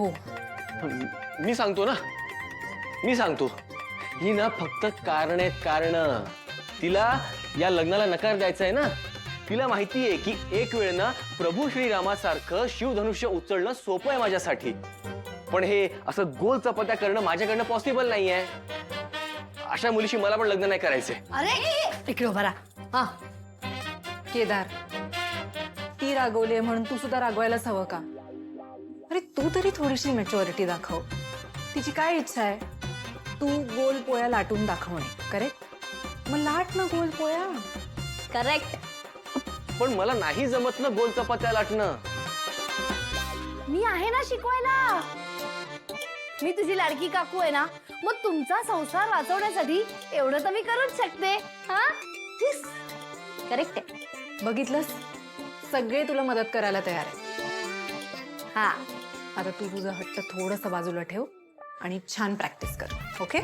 हो. मी सांगतो ना, मी सांगतो. ही ना फक्त कारण आहेत, कारण. तिला या लग्नाला नकार द्यायचा आहे ना. तिला माहिती आहे की एक वेळ ना प्रभू श्रीरामासारखं शिवधनुष्य उचलणं सोपं आहे माझ्यासाठी, पण हे असं गोल चपात्या करणं माझ्याकडनं पॉसिबल नाहीये. अशा मुलीशी मला पण लग्न नाही करायचंय. अरे इकडे उभा राहा. हा केदार, ती रागवली म्हणून तू सुद्धा रागवायलाच हवं का? अरे तू तरी थोडीशी मॅच्युरिटी दाखव. तिची काय इच्छा आहे? तू गोल पोळ्या लाटून दाखवणे. करेक्ट? मग लाट ना गोल पोळ्या. करेक्ट. पण मला नाही जमत ना गोल चपात्या लाटणं. मी आहे ना शिकवायला. मी तुझी लाडकी काकू आहे ना, मग तुमचा संसार वाचवण्यासाठी एवढं तर मी करूच शकते. हा करेक्ट आहे. बघितलंस, सगळे तुला मदत करायला तयार आहे. हा आता तू तुझं हट्ट थोडंसं बाजूला ठेव आणि छान प्रॅक्टिस कर. ओके?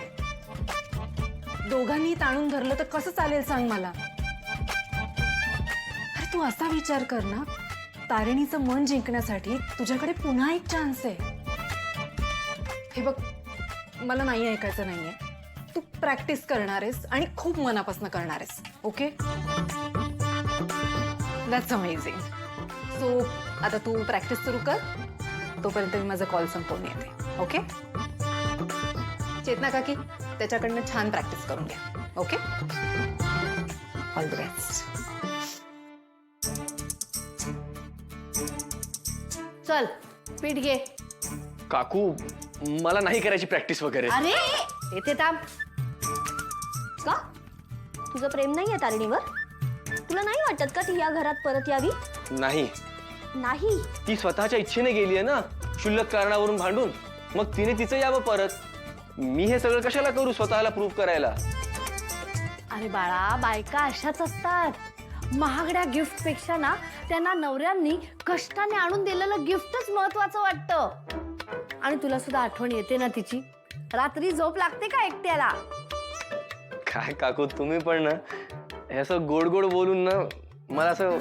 दोघांनी ताणून धरलं तर कसं चालेल सांग मला. अरे तू असा विचार कर ना, तारिणीचं मन जिंकण्यासाठी तुझ्याकडे पुन्हा एक चान्स आहे. हे बघ, मला नाही ऐकायचं नाहीये. तू प्रॅक्टिस करणार आहेस आणि खूप मनापासून करणार आहेस. ओके? That's amazing. सो आता तू प्रॅक्टिस सुरू कर. तोपर्यंत मी माझा कॉल संपवून येते. ओके? चेतना काकी, त्याच्याकडनं छान प्रॅक्टिस करून घ्या. ओके? All the best. चल पीठ घे. काकू, मला नाही करायची प्रॅक्टिस वगैरे. अरे येते थांब. का तुझं प्रेम नाहीये तारिणीवर? तुला नाही वाटत का ती या घरात परत यावी? नाही, नाही. ती स्वतःच्या इच्छेने गेली आहे ना, क्षुल्लक कारणावरून भांडून. मग तिने तिचं यावं परत. मी हे सगळं कशाला करू स्वतःला प्रूव्ह करायला? अरे बाळा, बायका अशाच असतात. महागड्या गिफ्ट पेक्षा ना त्यांना नवऱ्यांनी कष्टाने आणून दिलेलं गिफ्टच महत्वाचं वाटतं. आणि तुला सुद्धा आठवण येते ना तिची? रात्री झोप लागते का एकट्याला? काय काकू, तुम्ही पण ना हे असं गोड गोड बोलून ना मला असं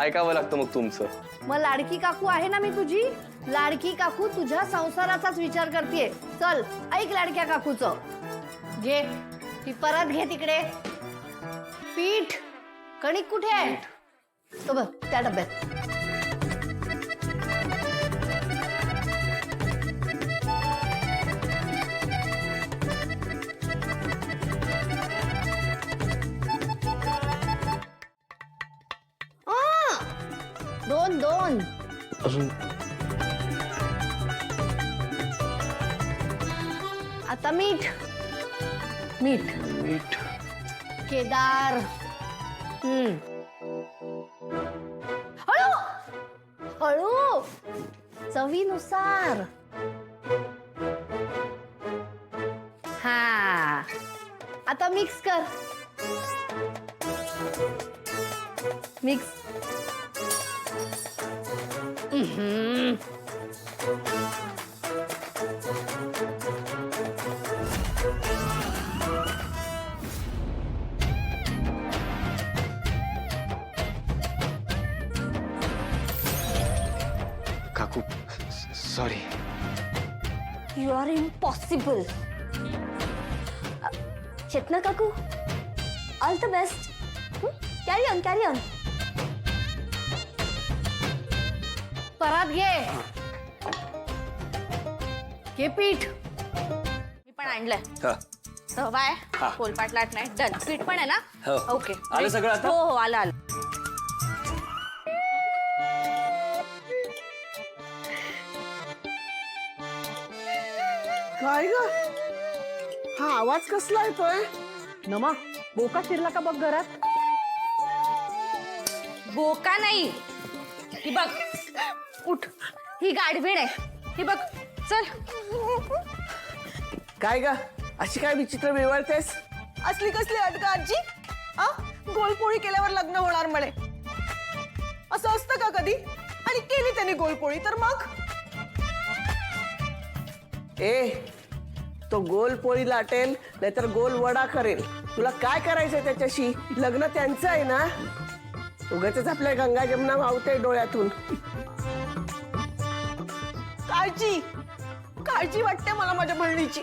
ऐकावं लागतं मग तुमचं. मग लाडकी काकू आहे ना मी तुझी. लाडकी काकू तुझ्या संसाराचाच विचार करतेय. चल ऐक लाडक्या काकूचं. घे ती परत घे तिकडे. पीठ कणिक कुठे आहे? तो बघ त्या डब्यात. दोन दोन अजून आता मीठ. मीठ मीठ. केदार. हळू हळू चवीनुसार. हा आता मिक्स कर. मिक्स. काकू, sorry. You are impossible. Chetna काकू, all the best. Carry on carry on. परत घे. घे पीठ. मी पण आणलंय. बाय. पोलपाट लाट नाही. डन. पीठ पण आहे ना? ओके. आलं सगळं आता? हो हो आलं आलं. काय ग, हा आवाज कसला येतोय? नमा, बोका शिरला का बघ घरात. बोका नाही, ही बघ. उठ. ही गाडवीण आहे. ही बघ. चल. काय ग, अशी काय विचित्र विवळतेस? असली कसली अटक आजी? गोलपोळी केल्यावर लग्न होणार म्हणे. असं असतं का कधी? आणि केली त्याने गोलपोळी तर मग? ए, तो गोलपोळी लाटेल नाहीतर गोल वडा करेल. तुला काय करायचंय त्याच्याशी? लग्न त्यांचं आहे ना. उगाचच आपल्या गंगा जमुना वाहते डोळ्यातून. काळजी काळजी वाटते मला माझ्या बहिणीची.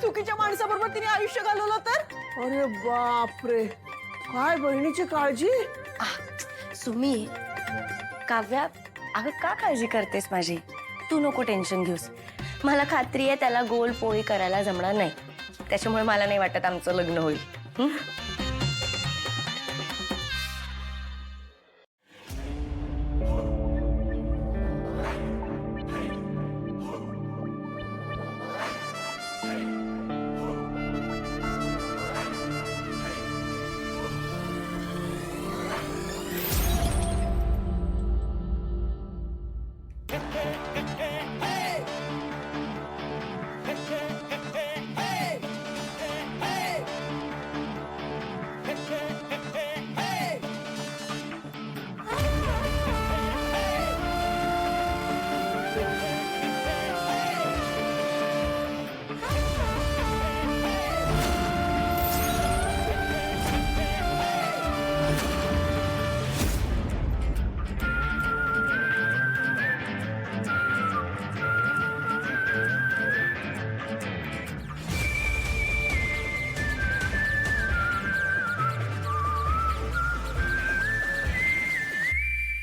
चुकीच्या माणसाबरोबर तिने आयुष्य घालवलं तर? अरे बापरे, काय बहिणीची काळजी. सुमी, काव्या, अगं का काळजी करतेस माझी? तू नको टेन्शन घेऊस. मला खात्री आहे त्याला गोल पोळी करायला जमणार नाही. त्याच्यामुळे मला नाही वाटत आमचं लग्न होईल. हं?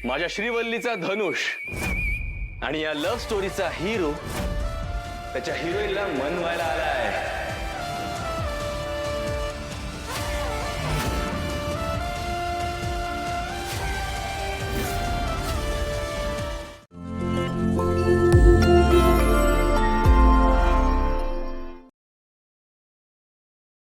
माझ्या श्रीवल्लीचा धनुष आणि या लव्ह स्टोरीचा हिरो त्याच्या हिरोईनला मनवायला आलाय.